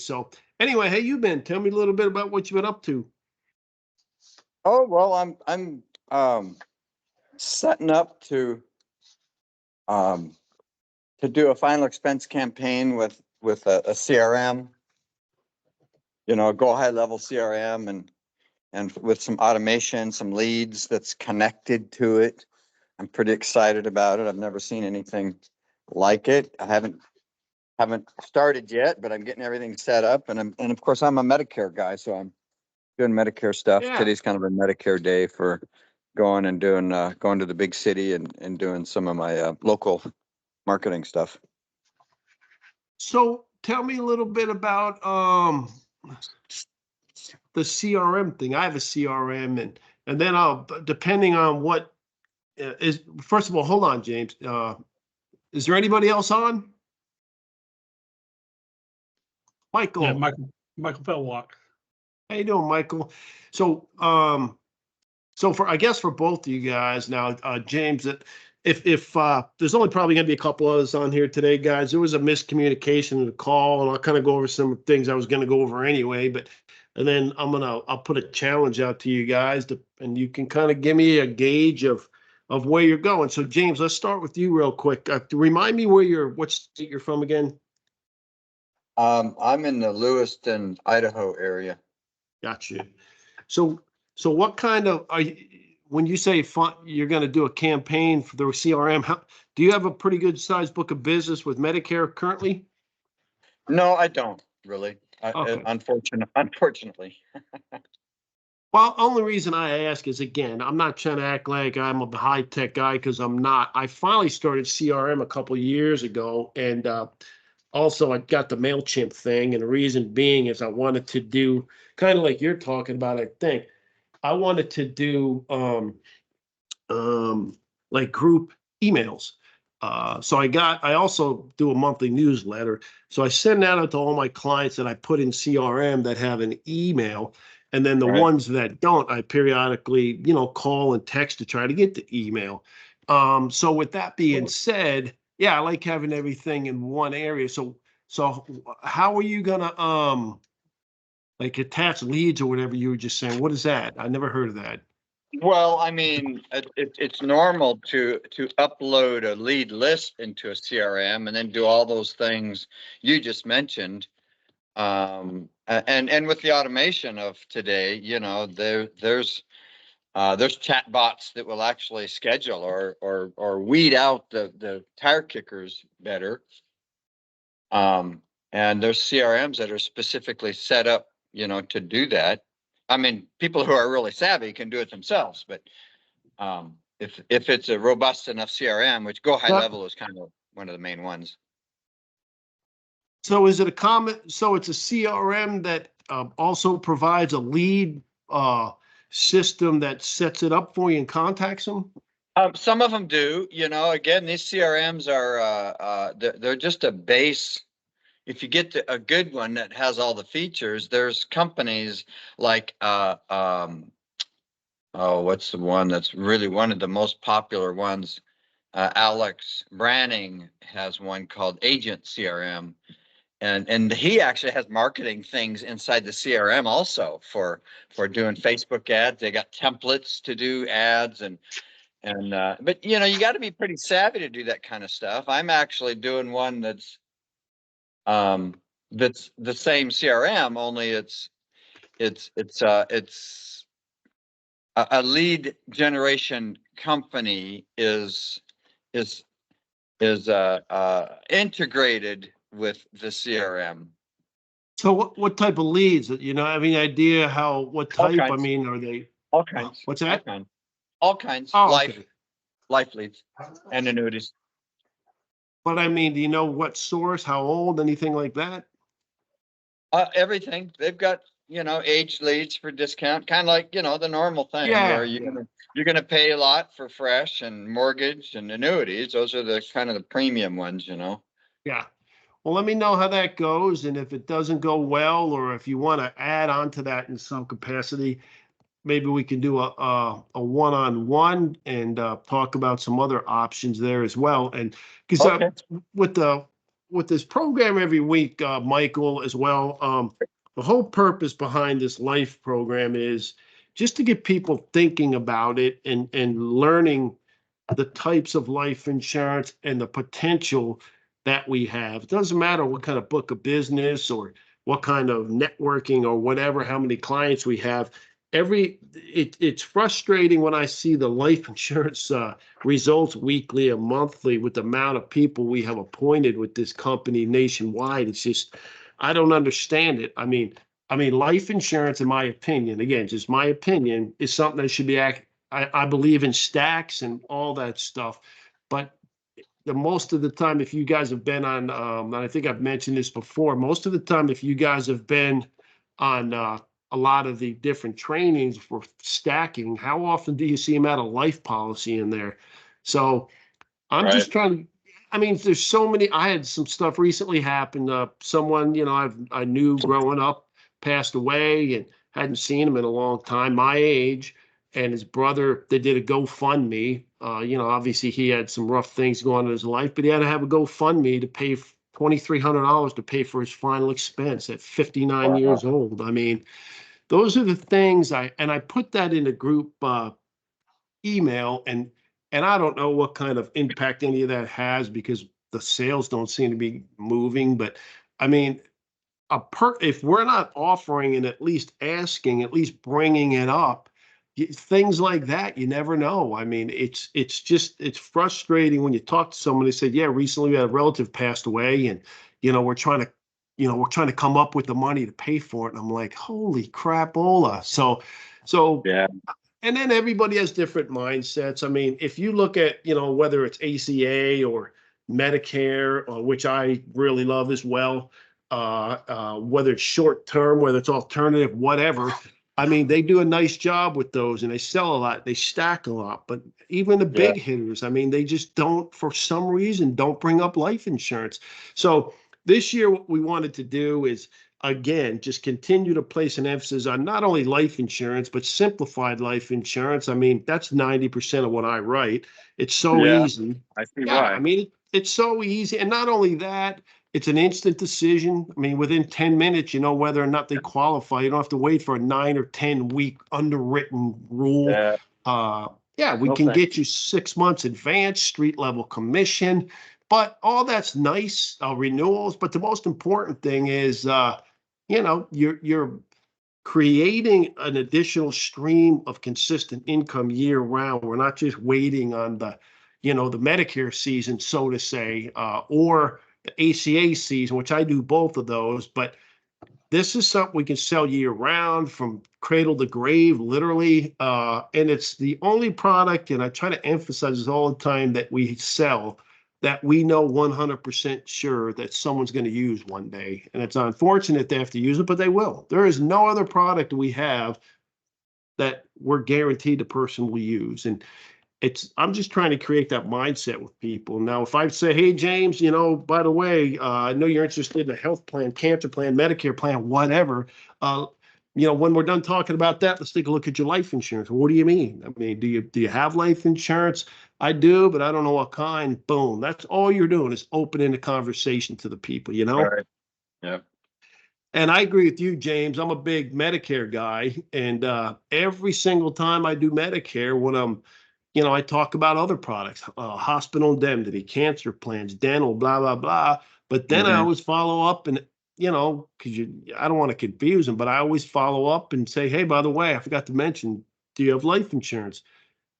So anyway, how you been? Tell me a little bit about what you've been up to. Oh, well, I'm setting up to do a final expense campaign with a CRM, go high level CRM and with some automation, some leads that's connected to it. I'm pretty excited about it. I've never seen anything like it. I haven't started yet, but I'm getting everything set up, and of course I'm a Medicare guy, so I'm doing Medicare stuff. Yeah. Today's kind of a Medicare day for going to the big city and doing some of my local marketing stuff. So tell me a little bit about the CRM thing. I have a CRM, and then depending on what is, first of all, hold on, James. Is there anybody else on? Michael. Yeah, Michael Pellwalk. How you doing, Michael? So, I guess for both of you guys now, James, that if there's only probably going to be a couple others on here today, guys, there was a miscommunication in the call, and I'll kind of go over some things I was going to go over anyway, and then I'll put a challenge out to you guys, and you can kind of give me a gauge of where you're going. So, James, let's start with you real quick. Remind me what state you're from again. I'm in the Lewiston, Idaho area. Gotcha. So what kind of when you say you're going to do a campaign for the CRM, do you have a pretty good sized book of business with Medicare currently? No, I don't really. Okay. Unfortunately. Well, only reason I ask is, again, I'm not trying to act like I'm a high tech guy, because I'm not. I finally started CRM a couple of years ago, and also I got the MailChimp thing, and the reason being is I wanted to do kind of like you're talking about. I think I wanted to do like group emails. So I also do a monthly newsletter. So I send that out to all my clients that I put in CRM that have an email. And then the ones that don't, I periodically, call and text to try to get the email. So with that being said, yeah, I like having everything in one area. So how are you gonna like attach leads or whatever you were just saying? What is that? I never heard of that. Well, I mean, it's normal to upload a lead list into a CRM and then do all those things you just mentioned. And with the automation of today, there's chat bots that will actually schedule or weed out the tire kickers better. And there's CRMs that are specifically set up, to do that. I mean, people who are really savvy can do it themselves, but if it's a robust enough CRM, which Go High Level is kind of one of the main ones. So is it so it's a CRM that also provides a lead system that sets it up for you and contacts them? Some of them do. Again, these CRMs are they're just a base. If you get a good one that has all the features, there's companies like what's the one that's really one of the most popular ones? Alex Branning has one called Agent CRM. And he actually has marketing things inside the CRM also for doing Facebook ads. They got templates to do ads but you got to be pretty savvy to do that kind of stuff. I'm actually doing one that's the same CRM, only it's a lead generation company is integrated with the CRM. So what type of leads? Have any idea what type? I mean, are they all kinds? What's that? All kinds. Oh, life leads and annuities. But I mean, do you know what source, how old, anything like that? Everything. They've got, age leads for discount, kind of like, the normal thing where you're gonna pay a lot for fresh and mortgage and annuities. Those are the kind of the premium ones, Yeah. Well, let me know how that goes, and if it doesn't go well, or if you want to add on to that in some capacity, maybe we can do a one-on-one and talk about some other options there as well. And because with the with this program every week, Michael, as well, the whole purpose behind this life program is just to get people thinking about it and learning the types of life insurance and the potential that we have. It doesn't matter what kind of book of business or what kind of networking or whatever, how many clients we have. It's frustrating when I see the life insurance results weekly and monthly with the amount of people we have appointed with this company nationwide. It's just, I don't understand it. I mean, life insurance, in my opinion, again, just my opinion, is something that should be I believe in stacks and all that stuff, but the most of the time, if you guys have been on, and I think I've mentioned this before, most of the time, if you guys have been on a lot of the different trainings for stacking, how often do you see them add a life policy in there? So I'm just trying to, I mean, there's so many, I had some stuff recently happen. Someone, I knew growing up passed away and hadn't seen him in a long time, my age, and his brother, they did a GoFundMe. Obviously he had some rough things going on in his life, but he had to have a GoFundMe to pay $2,300 to pay for his final expense at 59 years old. I mean, those are the things I put that in a group email, and I don't know what kind of impact any of that has because the sales don't seem to be moving. But I mean, if we're not offering and at least asking, at least bringing it up, things like that, you never know. I mean, it's frustrating when you talk to someone. They said, yeah, recently we had a relative passed away, and we're trying to come up with the money to pay for it. And I'm like, holy crapola. So Yeah. and then everybody has different mindsets. I mean, if you look at, whether it's ACA or Medicare, which I really love as well, whether it's short term, whether it's alternative, whatever. I mean, they do a nice job with those and they sell a lot, they stack a lot. But even the big hitters, I mean, they just don't, for some reason, don't bring up life insurance. So this year, what we wanted to do is, again, just continue to place an emphasis on not only life insurance, but simplified life insurance. I mean, that's 90% of what I write. It's so easy. I see Yeah, why. I mean, it's so easy. And not only that, it's an instant decision. I mean, within 10 minutes, you know whether or not they qualify. You don't have to wait for a 9 or 10 week underwritten rule. Yeah. Yeah, we can get you 6 months advance, street level commission, but all that's nice, renewals. But the most important thing is, you're creating an additional stream of consistent income year round. We're not just waiting on the Medicare season, so to say, or the ACA season, which I do both of those. But this is something we can sell year round from cradle to grave, literally. And it's the only product, and I try to emphasize this all the time, that we sell that we know 100% sure that someone's going to use one day. And it's unfortunate they have to use it, but they will. There is no other product we have that we're guaranteed the person will use. And I'm just trying to create that mindset with people. Now, if I say, hey, James, by the way, I know you're interested in a health plan, cancer plan, Medicare plan, whatever. When we're done talking about that, let's take a look at your life insurance. What do you mean? I mean, do you have life insurance? I do, but I don't know what kind. Boom. That's all you're doing is opening the conversation to the people, Right. Yeah. And I agree with you, James. I'm a big Medicare guy. And every single time I do Medicare, when I talk about other products, hospital indemnity, cancer plans, dental, blah, blah, blah. But then I always follow up and, because I don't want to confuse them, but I always follow up and say, hey, by the way, I forgot to mention, do you have life insurance?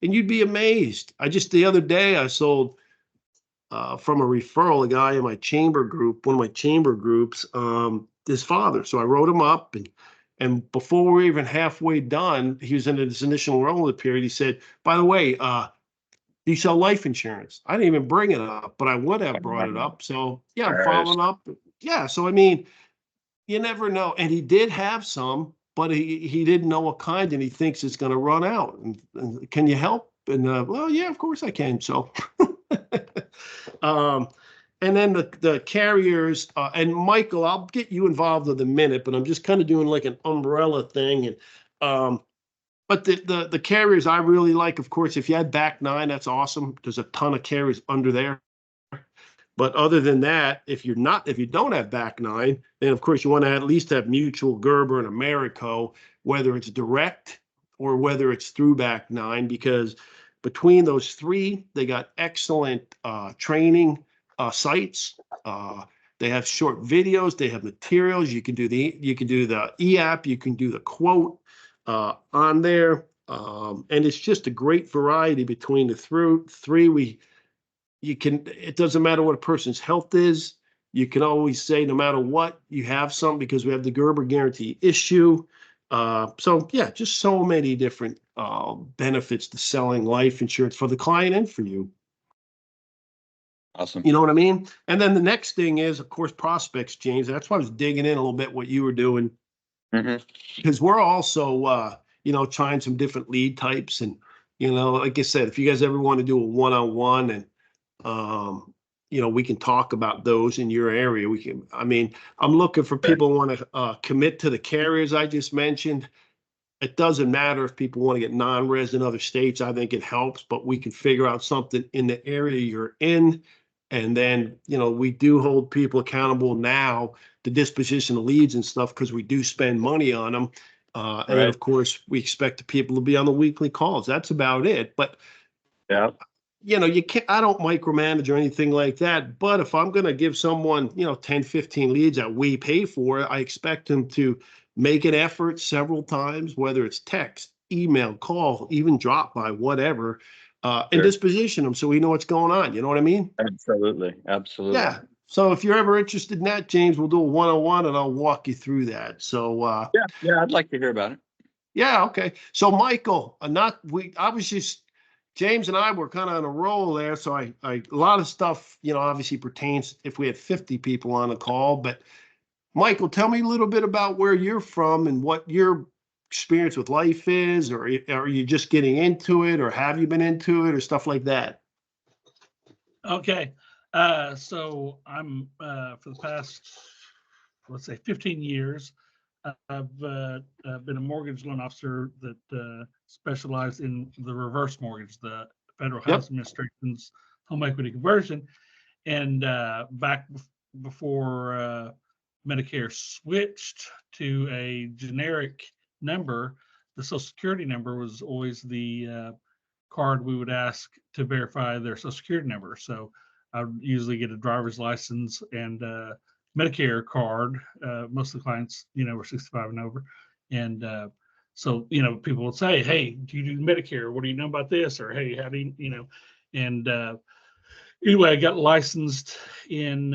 And you'd be amazed. The other day, I sold from a referral, a guy in my chamber group, one of my chamber groups, his father. So I wrote him up, and before we were even halfway done, he was in his initial enrollment period. He said, by the way, do you sell life insurance? I didn't even bring it up, but I would have brought it up. So yeah, I'm following up. Yeah. So, I mean, you never know. And he did have some, but he didn't know what kind, and he thinks it's going to run out. And can you help? And well, yeah, of course I can. So, and then the carriers, and Michael, I'll get you involved in a minute, but I'm just kind of doing like an umbrella thing. And but the carriers I really like, of course, if you had back nine, that's awesome. There's a ton of carriers under there. But other than that, if you don't have back nine, then of course you want to at least have Mutual, Gerber, and Americo, whether it's direct or whether it's through back nine, because between those three, they got excellent training sites. They have short videos, they have materials. You can do the e-app, you can do the quote on there. And it's just a great variety between the three. It doesn't matter what a person's health is. You can always say, no matter what, you have some, because we have the Gerber guarantee issue. So yeah, just so many different benefits to selling life insurance for the client and for you. Awesome. You know what I mean? And then the next thing is, of course, prospects, James. That's why I was digging in a little bit what you were doing, because we're also, trying some different lead types. And, like I said, if you guys ever want to do a one-on-one, and, we can talk about those in your area. I'm looking for people who want to commit to the carriers I just mentioned. It doesn't matter if people want to get non-res in other states. I think it helps, but we can figure out something in the area you're in. And then, we do hold people accountable now, the disposition of leads and stuff, because we do spend money on them. And then, of course, we expect the people to be on the weekly calls. That's about it. But yeah, you can't, I don't micromanage or anything like that. But if I'm going to give someone, 10, 15 leads that we pay for, I expect them to make an effort several times, whether it's text, email, call, even drop by, whatever, and disposition them so we know what's going on. You know what I mean? Absolutely. Yeah. So if you're ever interested in that, James, we'll do a one-on-one and I'll walk you through that. So yeah, I'd like to hear about it. Yeah, okay. So Michael, James and I were kind of on a roll there. So I a lot of stuff, obviously pertains if we had 50 people on the call. But Michael, tell me a little bit about where you're from and what your experience with life is, or are you just getting into it, or have you been into it, or stuff like that? Okay. So I'm for the past, let's say, 15 years, I've been a mortgage loan officer that specialized in the reverse mortgage, the Federal Housing Administration's home equity conversion. And before Medicare switched to a generic number, the Social Security number was always the card we would ask to verify their Social Security number. So I would usually get a driver's license and Medicare card. Most of the clients, were 65 and over. And so, people would say, hey, do you do Medicare? What do you know about this? Or, hey, how do you, and anyway, I got licensed in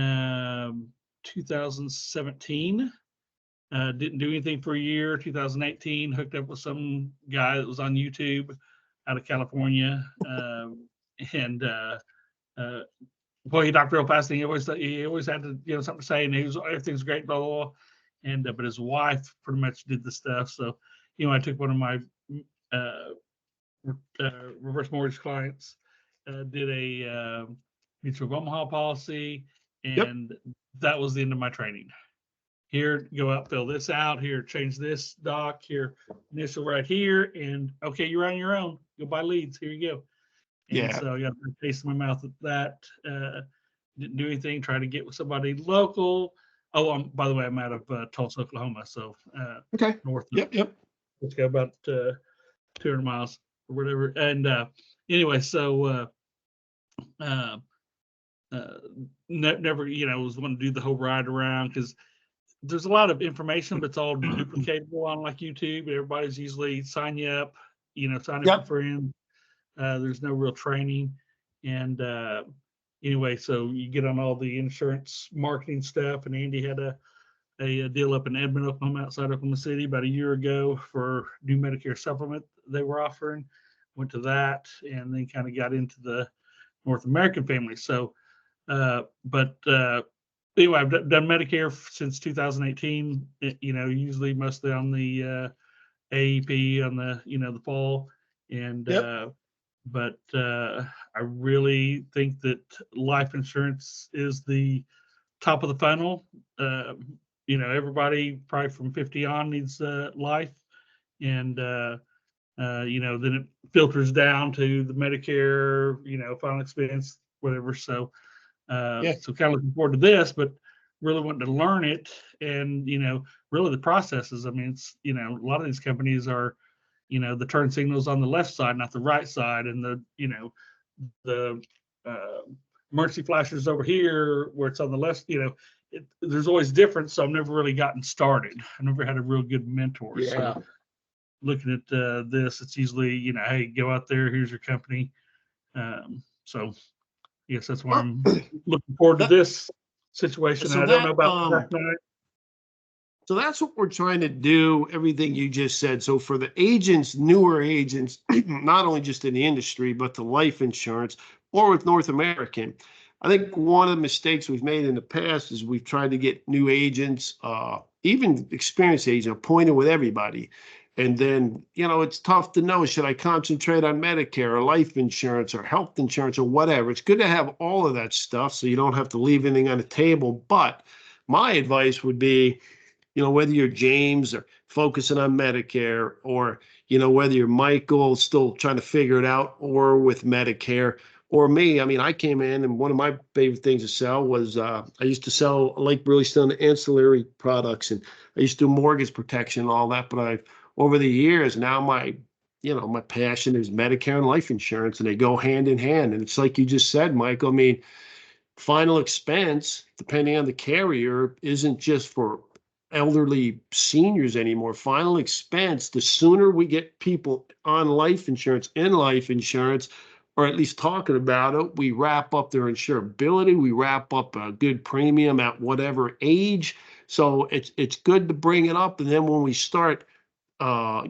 2017. Didn't do anything for a year. 2018, hooked up with some guy that was on YouTube out of California. And boy, he talked real fast, and he always had to, something to say, and everything's great, blah, blah, blah. And but his wife pretty much did the stuff. So, I took one of my reverse mortgage clients, did a mutual of Omaha policy, and that was the end of my training. Here, go out, fill this out. Here, change this doc. Here, initial right here, and okay, you're on your own. Go buy leads. Here you go. And so I got a taste in my mouth at that. Didn't do anything. Tried to get with somebody local. Oh, by the way, I'm out of Tulsa, Oklahoma. So north. Let's go about 200 miles or whatever. And anyway, so never, was the one to do the whole ride around, because there's a lot of information, but it's all duplicatable on like YouTube. Everybody's usually sign you up, sign up for friends. There's no real training. And anyway, so you get on all the insurance marketing stuff. And Andy had a deal up in Edmond, Oklahoma, outside Oklahoma City, about a year ago for new Medicare supplement they were offering. Went to that, and then kind of got into the North American family. So, but anyway, I've done Medicare since 2018. Usually mostly on the AEP on the the fall, and but I really think that life insurance is the top of the funnel. Everybody probably from 50 on needs life, and then it filters down to the Medicare, final expense, whatever. So Yeah. So kind of looking forward to this, but really wanting to learn it and, really the processes. I mean, it's, a lot of these companies are, the turn signals on the left side, not the right side. And the emergency flashers over here where it's on the left, there's always difference. So I've never really gotten started. I never had a real good mentor. Yeah. So looking at this, it's usually, hey, go out there, here's your company. So yes, that's why I'm looking forward to this situation. So I don't know about Black Knight. So that's what we're trying to do, everything you just said. So for the agents, newer agents, not only just in the industry, but the life insurance or with North American, I think one of the mistakes we've made in the past is we've tried to get new agents, even experienced agents, appointed with everybody. And then, it's tough to know, should I concentrate on Medicare or life insurance or health insurance or whatever? It's good to have all of that stuff so you don't have to leave anything on the table. But my advice would be, whether you're James or focusing on Medicare or, whether you're Michael still trying to figure it out or with Medicare or me. I mean, I came in and one of my favorite things to sell was I used to sell, like really still ancillary products, and I used to do mortgage protection and all that. But over the years, now my passion is Medicare and life insurance, and they go hand in hand. And it's like you just said, Michael, I mean, final expense, depending on the carrier, isn't just for elderly seniors anymore. Final expense, the sooner we get people on life insurance, in life insurance, or at least talking about it, we wrap up their insurability, we wrap up a good premium at whatever age. So it's good to bring it up. And then when we start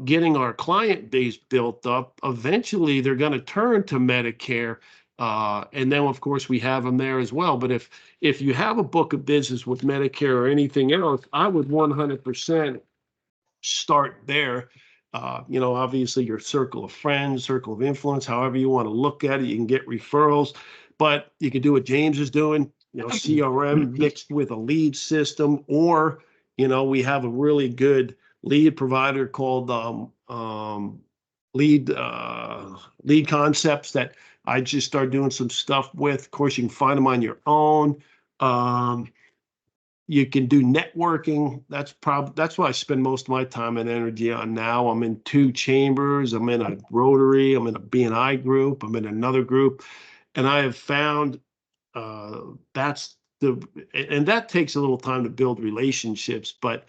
getting our client base built up, eventually they're going to turn to Medicare. And then, of course, we have them there as well. But if you have a book of business with Medicare or anything else, I would 100% start there. Obviously your circle of friends, circle of influence, however you want to look at it, you can get referrals, but you can do what James is doing, CRM mixed with a lead system, or, we have a really good lead provider called lead concepts that I just started doing some stuff with. Of course, you can find them on your own. You can do networking. That's what I spend most of my time and energy on now. I'm in 2 chambers. I'm in a Rotary. I'm in a B&I group. I'm in another group. And I have found and that takes a little time to build relationships. But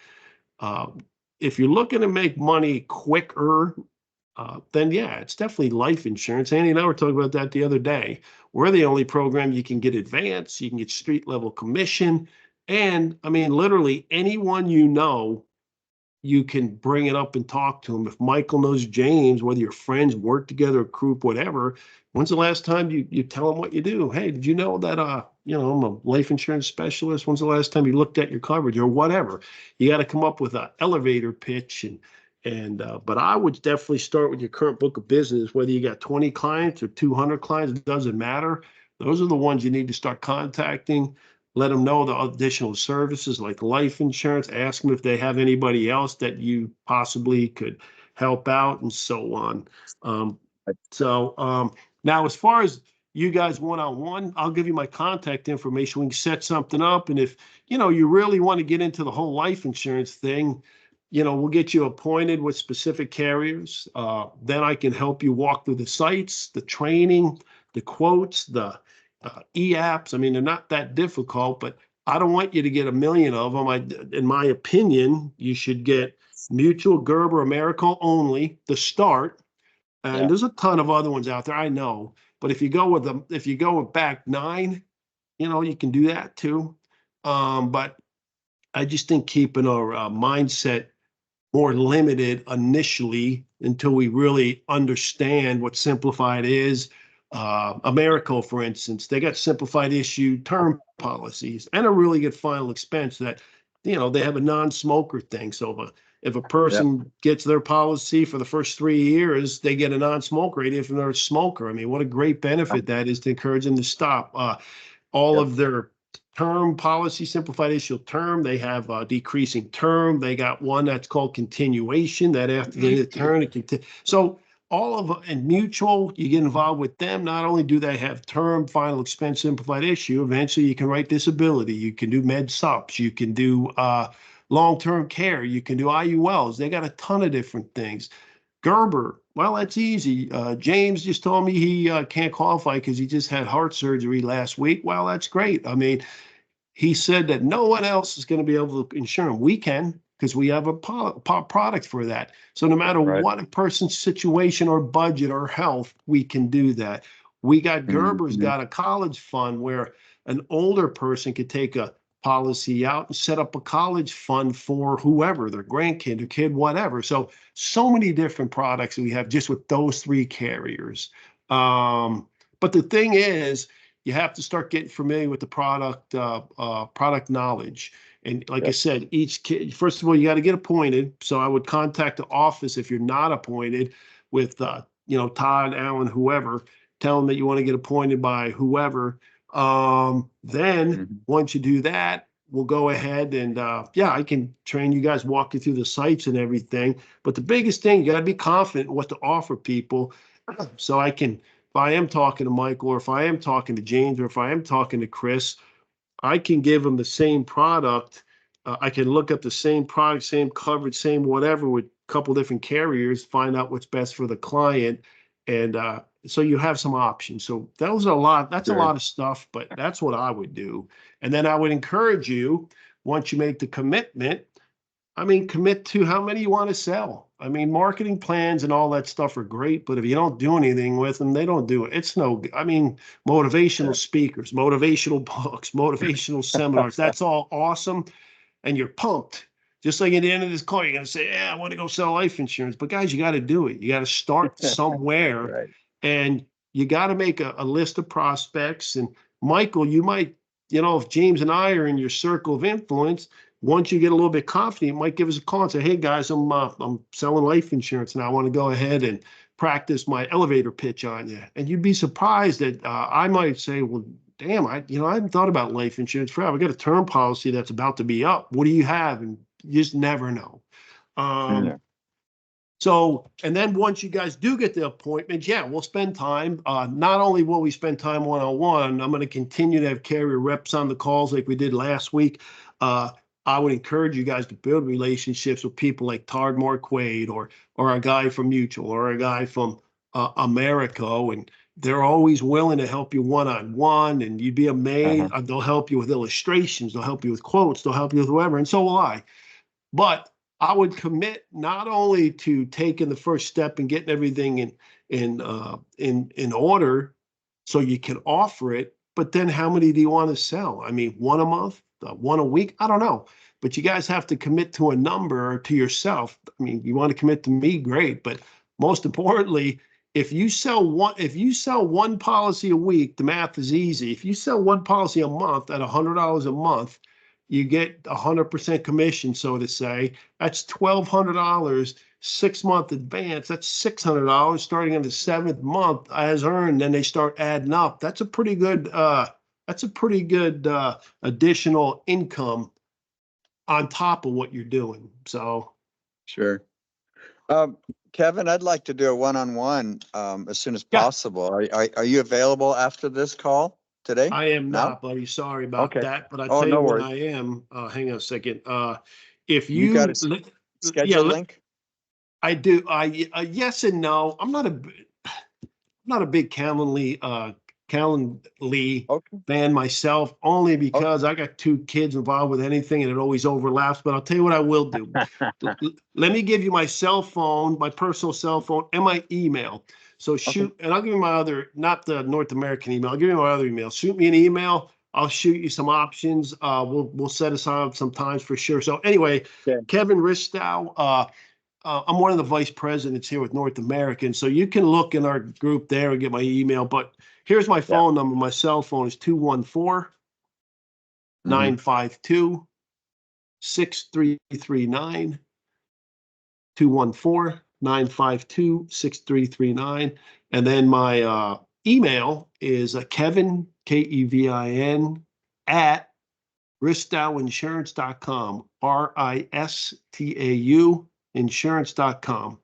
if you're looking to make money quicker, then yeah, it's definitely life insurance. Andy and I were talking about that the other day. We're the only program you can get advance, you can get street level commission. And I mean, literally anyone you can bring it up and talk to them. If Michael knows James, whether your friends work together, a group, whatever, when's the last time you tell them what you do? Hey, did you know that, I'm a life insurance specialist? When's the last time you looked at your coverage or whatever? You got to come up with an elevator pitch. But I would definitely start with your current book of business, whether you got 20 clients or 200 clients, it doesn't matter. Those are the ones you need to start contacting. Let them know the additional services like life insurance. Ask them if they have anybody else that you possibly could help out and so on. Now, as far as you guys one-on-one, I'll give you my contact information. We can set something up. And if, you really want to get into the whole life insurance thing, we'll get you appointed with specific carriers. Then I can help you walk through the sites, the training, the quotes, the e-apps. I mean, they're not that difficult, but I don't want you to get a million of them. In my opinion, you should get Mutual, Gerber, America only to start. And there's a ton of other ones out there, I know. But if you go with back 9, you can do that too. But I just think keeping our mindset more limited initially until we really understand what Simplified is. America, for instance, they got simplified issue term policies and a really good final expense that, they have a non-smoker thing. So if a person gets their policy for the first 3 years, they get a non-smoker even if they're a smoker. I mean, what a great benefit that is to encourage them to stop. All of their term policy, simplified issue term, they have a decreasing term. They got one that's called continuation, that after the term, it can so all of, and Mutual, you get involved with them. Not only do they have term, final expense, simplified issue, eventually you can write disability, you can do med sups, you can do long-term care, you can do IULs. They got a ton of different things. Gerber, well, that's easy. James just told me he can't qualify because he just had heart surgery last week. Well, that's great. I mean, he said that no one else is going to be able to insure him. We can, because we have a product for that. So no matter Right. what a person's situation or budget or health, we can do that. We got Gerber's got a college fund where an older person could take a policy out and set up a college fund for whoever, their grandkid or kid, whatever. So many different products we have just with those three carriers. But the thing is, you have to start getting familiar with the product knowledge. And like I said, each kid, first of all, you got to get appointed. So I would contact the office if you're not appointed with, Todd, Allen, whoever, tell them that you want to get appointed by whoever. Then once you do that, we'll go ahead and, I can train you guys, walk you through the sites and everything. But the biggest thing, you got to be confident in what to offer people. So if I am talking to Michael, or if I am talking to James, or if I am talking to Chris, I can give them the same product. I can look up the same product, same coverage, same whatever with a couple different carriers, find out what's best for the client. And so you have some options. So that's a lot of stuff, but that's what I would do. And then I would encourage you, once you make the commitment, commit to how many you want to sell. Marketing plans and all that stuff are great, but if you don't do anything with them, they don't do it. Motivational speakers, motivational books, motivational seminars, that's all awesome. And you're pumped. Just like at the end of this call, you're going to say, I want to go sell life insurance. But guys, you got to do it. You got to start somewhere. Right. And you got to make a list of prospects. And Michael, you might, if James and I are in your circle of influence, once you get a little bit confident, you might give us a call and say, hey guys, I'm selling life insurance and I want to go ahead and practice my elevator pitch on you. And you'd be surprised that I might say, well, damn, I hadn't thought about life insurance forever. I got a term policy that's about to be up. What do you have? And you just never know. So, and then once you guys do get the appointment, we'll spend time. Not only will we spend time one-on-one, I'm going to continue to have carrier reps on the calls like we did last week. I would encourage you guys to build relationships with people like Tard Marquade or a guy from Mutual or a guy from Americo, and they're always willing to help you one-on-one, and you'd be amazed. They'll help you with illustrations, they'll help you with quotes, they'll help you with whoever, and so will I. But I would commit not only to taking the first step and getting everything in order so you can offer it, but then how many do you want to sell? One a month, one a week? I don't know. But you guys have to commit to a number to yourself. You want to commit to me, great. But most importantly, if you sell one policy a week, the math is easy. If you sell one policy a month at $100 a month, you get 100% commission, so to say. That's $1,200, 6-month advance. That's $600 starting in the 7th month as earned. Then they start adding up. That's a pretty good additional income on top of what you're doing. So sure. Kevin, I'd like to do a one-on-one as soon as possible. Are you available after this call today? I am not, buddy. Sorry about that. But I tell you when I am. Hang on a second. If you got a schedule link? I do. Yes and no. I'm not a big Calendly fan myself, only because I got 2 kids involved with anything and it always overlaps. But I'll tell you what I will do. Let me give you my cell phone, my personal cell phone, and my email. So shoot, and I'll give you my other, not the North American email. I'll give you my other email. Shoot me an email. I'll shoot you some options. We'll set aside some times for sure. So anyway, Kevin Ristow, I'm one of the vice presidents here with North American. So you can look in our group there and get my email. But here's my phone number. My cell phone is 214-952-6339. 214-952-6339. And then my email is Kevin, Kevin, at ristauinsurance.com, RISTAU insurance.com.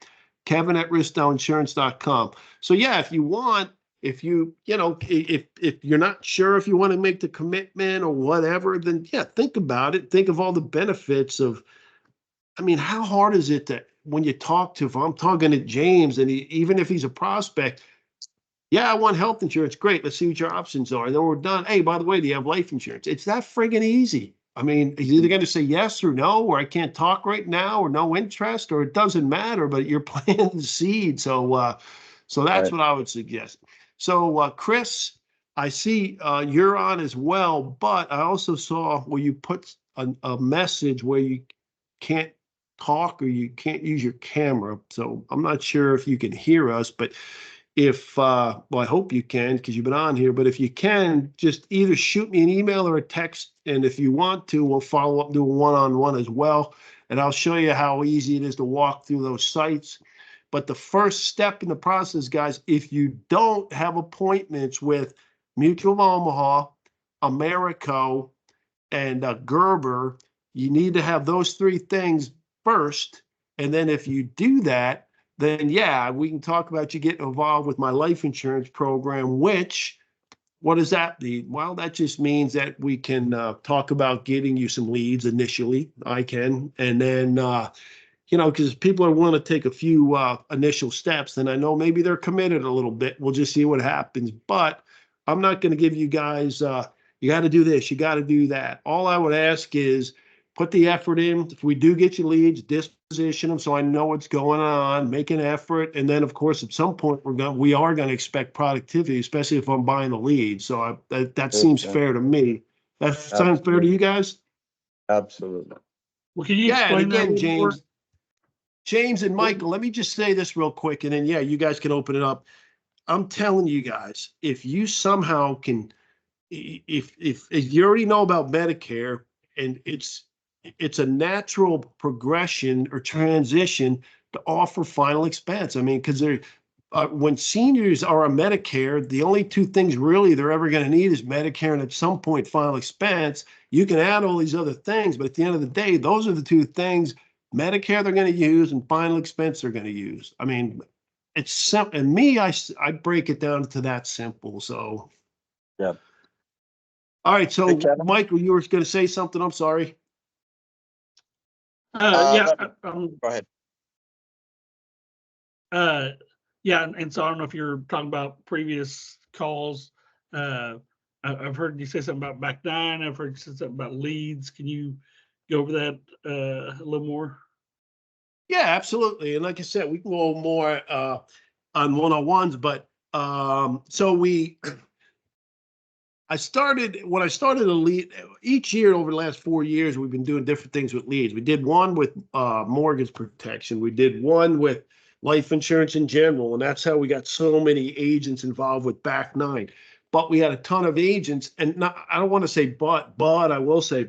Kevin@riskdowninsurance.com. So yeah, if you want, if you're not sure if you want to make the commitment or whatever, then yeah, think about it. Think of all the benefits of, I mean, how hard is it that when you talk to, if I'm talking to James and even if he's a prospect, yeah, I want health insurance. Great. Let's see what your options are. And then we're done. Hey, by the way, do you have life insurance? It's that friggin' easy. I mean, he's either going to say yes or no, or I can't talk right now, or no interest, or it doesn't matter, but you're planting the seed. So that's what I would suggest. So, Chris, I see you're on as well, but I also saw where you put a message where you can't talk or you can't use your camera. So I'm not sure if you can hear us, but if, well, I hope you can because you've been on here, but if you can, just either shoot me an email or a text. And if you want to, we'll follow up, do a one-on-one as well. And I'll show you how easy it is to walk through those sites. But the first step in the process, guys, if you don't have appointments with Mutual of Omaha, Americo, and Gerber, you need to have those three things first. And then if you do that, then yeah, we can talk about you getting involved with my life insurance program, which, what does that mean? Well, that just means that we can talk about getting you some leads initially. I can. And then, because people are willing to take a few initial steps, and I know maybe they're committed a little bit. We'll just see what happens. But I'm not going to give you guys, you got to do this, you got to do that. All I would ask is put the effort in. If we do get you leads, disposition them so I know what's going on, make an effort. And then, of course, at some point, we are going to expect productivity, especially if I'm buying the lead. So that seems fair to me. That sounds fair to you guys? Absolutely. Well, can you Yeah, and explain that a again, little more? James and Michael, let me just say this real quick, and then, yeah, you guys can open it up. I'm telling you guys, if you somehow can, if you already know about Medicare, and it's a natural progression or transition to offer final expense. I mean, because when seniors are on Medicare, the only two things really they're ever going to need is Medicare and at some point final expense. You can add all these other things, but at the end of the day, those are the two things. Medicare they're going to use and final expense they're going to use. I mean, it's simple. And me, I break it down to that simple. So, yeah. All right. So, Hey, Kevin. Michael, you were going to say something. I'm sorry. Yeah. Go ahead. Yeah, and so I don't know if you're talking about previous calls. I've heard you say something about back nine. I've heard you say something about leads. Can you go over that a little more? Yeah, absolutely. And like I said, we can go more on one-on-ones, but so I started a lead each year over the last 4 years. We've been doing different things with leads. We did one with mortgage protection. We did one with life insurance in general. And that's how we got so many agents involved with back nine. But we had a ton of agents, and I don't want to say but I will say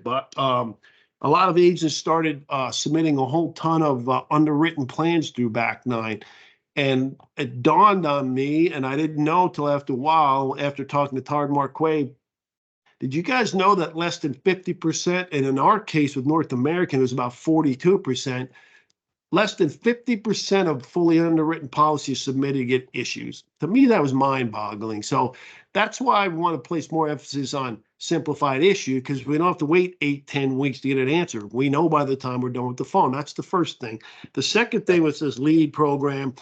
a lot of agents started submitting a whole ton of underwritten plans through back nine. And it dawned on me, and I didn't know till after a while, after talking to Tard Marquay, did you guys know that less than 50%, and in our case with North American, it was about 42%, less than 50% of fully underwritten policies submitted get issues. To me, that was mind-boggling. So that's why I want to place more emphasis on simplified issue, because we don't have to wait 8-10 weeks to get an answer. We know by the time we're done with the phone. That's the first thing. The second thing was this lead program,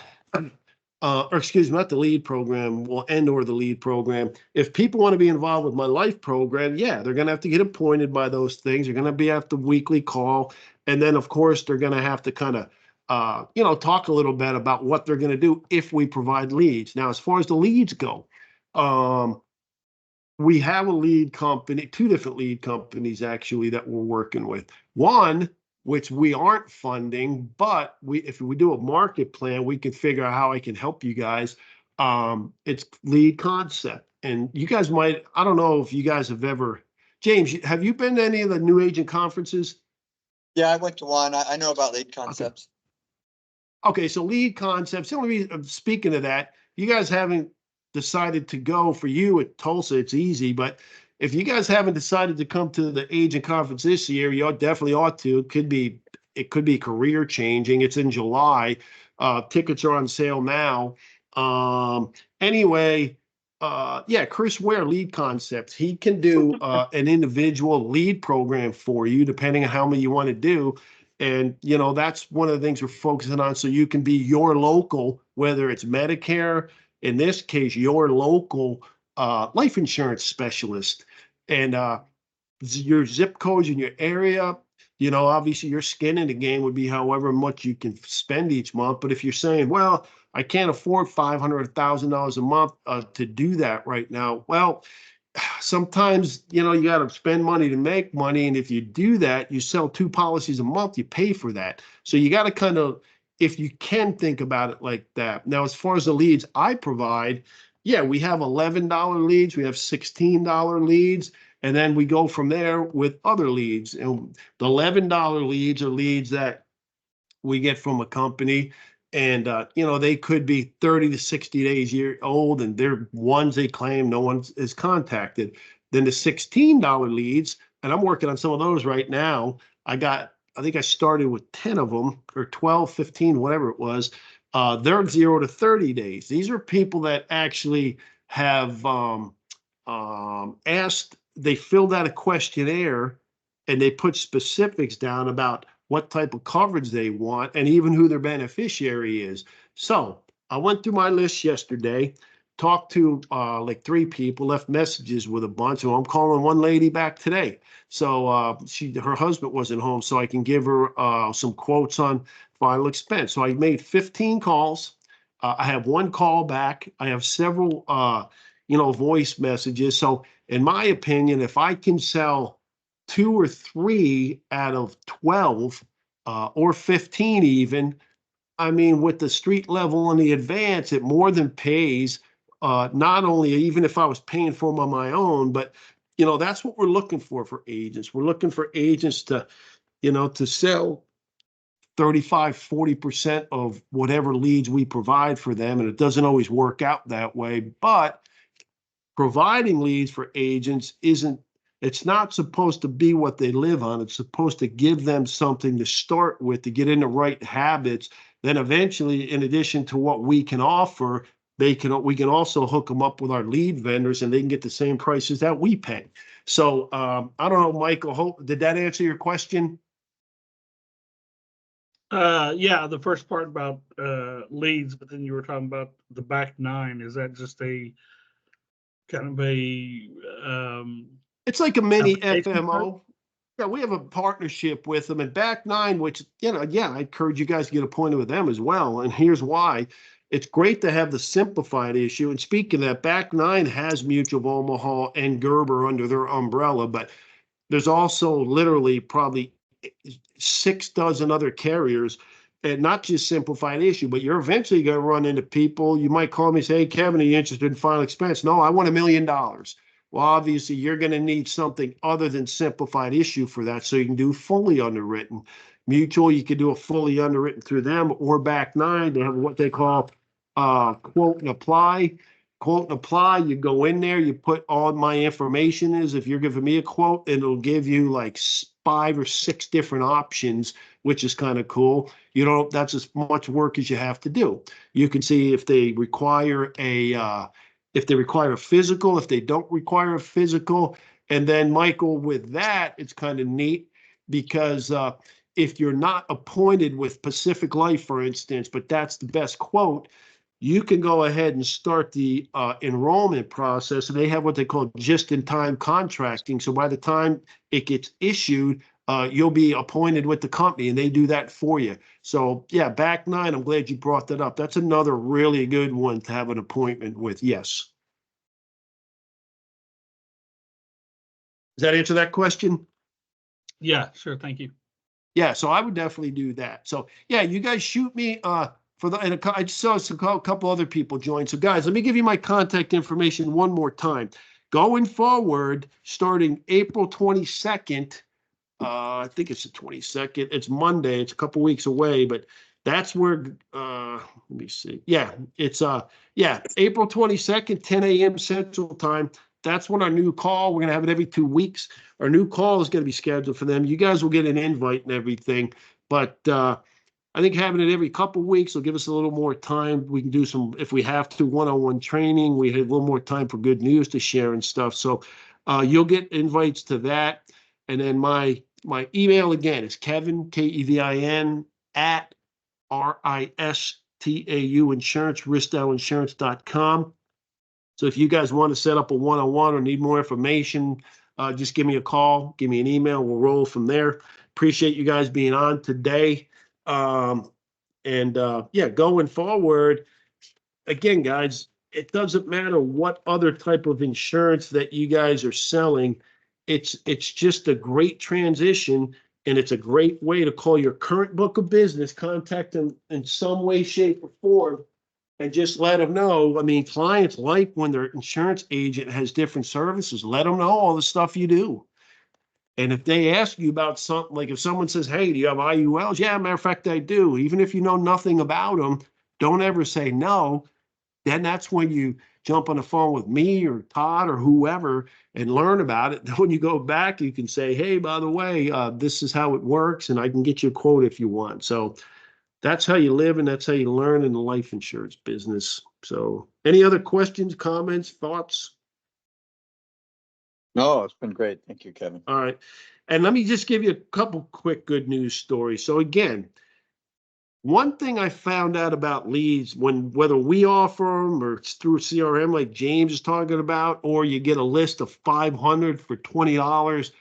or excuse me, not the lead program, or the lead program. If people want to be involved with my life program, yeah, they're going to have to get appointed by those things. They're going to have to weekly call. And then, of course, they're going to have to kind of, talk a little bit about what they're going to do if we provide leads. Now, as far as the leads go, we have a lead company, two different lead companies, actually, that we're working with. One, which we aren't funding, but if we do a market plan, we can figure out how I can help you guys. It's Lead Concept. And you guys might, I don't know if you guys have ever, James, have you been to any of the new agent conferences? Yeah, I went to one. I know about Lead Concepts. Okay, so Lead Concepts, the only reason, speaking of that, you guys haven't decided to go for you at Tulsa, it's easy, but if you guys haven't decided to come to the agent conference this year, you definitely ought to. It could be it could be career changing. It's in July. Tickets are on sale now. Anyway, yeah, Chris Ware, Lead Concepts. He can do an individual lead program for you, depending on how many you want to do. And, you know, that's one of the things we're focusing on. So you can be your local, whether it's Medicare, in this case, your local life insurance specialist. And your zip codes in your area, you know, obviously your skin in the game would be however much you can spend each month. But if you're saying, well, I can't afford $500, $1,000 a month to do that right now, well, sometimes, you know, you got to spend money to make money. And if you do that, you sell 2 policies a month, you pay for that. So you got to kind of, if you can think about it like that. Now, as far as the leads I provide, yeah, we have $11 leads, we have $16 leads, and then we go from there with other leads. And the $11 leads are leads that we get from a company, and you know, they could be 30 to 60 days old, and they're ones they claim no one is contacted. Then the $16 leads, and I'm working on some of those right now. I think I started with 10 of them, or 12, 15, whatever it was. They're 0 to 30 days. These are people that actually have asked, they filled out a questionnaire and they put specifics down about what type of coverage they want and even who their beneficiary is. So I went through my list yesterday, talked to like 3 people, left messages with a bunch. So I'm calling one lady back today. So her husband wasn't home, so I can give her some quotes on final expense. So I made 15 calls. I have 1 call back. I have several, you know, voice messages. So in my opinion, if I can sell 2 or 3 out of 12 or 15 even, I mean, with the street level and the advance, it more than pays. Not only even if I was paying for them on my own, but, you know, that's what we're looking for agents. We're looking for agents to, you know, to sell 35, 40% of whatever leads we provide for them. And it doesn't always work out that way, but providing leads for agents it's not supposed to be what they live on. It's supposed to give them something to start with, to get in the right habits. Then eventually, in addition to what we can offer, we can also hook them up with our lead vendors, and they can get the same prices that we pay. So I don't know, Michael, did that answer your question? Yeah, the first part about leads, but then you were talking about the back 9. Is that just a kind of a it's like a mini application FMO. Yeah, we have a partnership with them, and back 9, which, you know, yeah, I encourage you guys to get appointed with them as well. And here's why. It's great to have the simplified issue. And speaking of that, back 9 has Mutual of Omaha and Gerber under their umbrella, but there's also literally probably 6 dozen other carriers, and not just simplified issue, but you're eventually going to run into people. You might call me and say, hey, Kevin, are you interested in final expense? No, I want $1 million. Well, obviously, you're going to need something other than simplified issue for that, so you can do fully underwritten. Mutual, you can do a fully underwritten through them, or back 9, they have what they call quote and apply. Quote and apply, you go in there, you put all my information is, if you're giving me a quote, and it'll give you like 5 or 6 different options, which is kind of cool. You know, that's as much work as you have to do. You can see if they require a physical, if they don't require a physical. And then, Michael, with that, it's kind of neat because if you're not appointed with Pacific Life, for instance, but that's the best quote, you can go ahead and start the enrollment process. And they have what they call just-in-time contracting. So by the time it gets issued, you'll be appointed with the company, and they do that for you. So yeah, back 9, I'm glad you brought that up. That's another really good one to have an appointment with. Yes. Does that answer that question? Yeah, sure. Thank you. Yeah, so I would definitely do that. So yeah, you guys shoot me and I just saw a couple other people join. So guys, let me give you my contact information one more time. Going forward, starting April 22nd, I think it's the 22nd. It's Monday. It's a couple weeks away, but that's where, let me see. Yeah, it's April 22nd, 10 a.m. Central Time. That's when our new call, we're going to have it every 2 weeks. Our new call is going to be scheduled for them. You guys will get an invite and everything. But I think having it every couple weeks will give us a little more time. We can do some, if we have to, one-on-one training. We have a little more time for good news to share and stuff. So you'll get invites to that. And then my email again is Kevin, Kevin, at RISTAU Insurance, RISTAUinsurance.com. So if you guys want to set up a one-on-one or need more information, just give me a call, give me an email. We'll roll from there. Appreciate you guys being on today. Yeah, going forward, again, guys, it doesn't matter what other type of insurance that you guys are selling. It's just a great transition, and it's a great way to call your current book of business, contact them in some way, shape, or form, and just let them know. I mean, clients like when their insurance agent has different services. Let them know all the stuff you do. And if they ask you about something, like if someone says, hey, do you have IULs? Yeah, matter of fact, I do. Even if you know nothing about them, don't ever say no. Then that's when you jump on the phone with me or Todd or whoever and learn about it. Then when you go back, you can say, hey, by the way, this is how it works, and I can get you a quote if you want. So that's how you live, and that's how you learn in the life insurance business. So any other questions, comments, thoughts? No, it's been great. Thank you, Kevin. All right. And let me just give you a couple quick good news stories. So again, one thing I found out about leads, whether we offer them or it's through CRM like James is talking about, or you get a list of 500 for $20,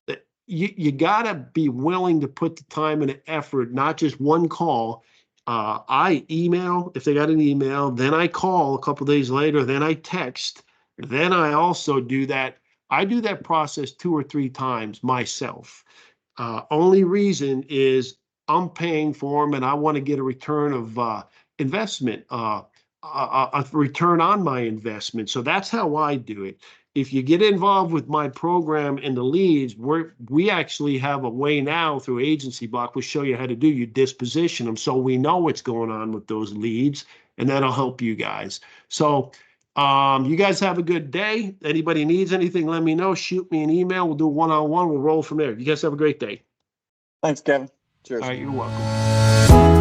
that you got to be willing to put the time and the effort, not just one call. I email if they got an email, then I call a couple days later, then I text, then I also do that. I do that process 2 or 3 times myself. Only reason is I'm paying for them and I want to get a return of investment, a return on my investment. So that's how I do it. If you get involved with my program and the leads, we actually have a way now through Agency Block. We'll show you how to do. You disposition them so we know what's going on with those leads, and that'll help you guys. So you guys have a good day. Anybody needs anything, let me know. Shoot me an email. We'll do one-on-one. We'll roll from there. You guys have a great day. Thanks, Kevin. Cheers. All right, you're welcome.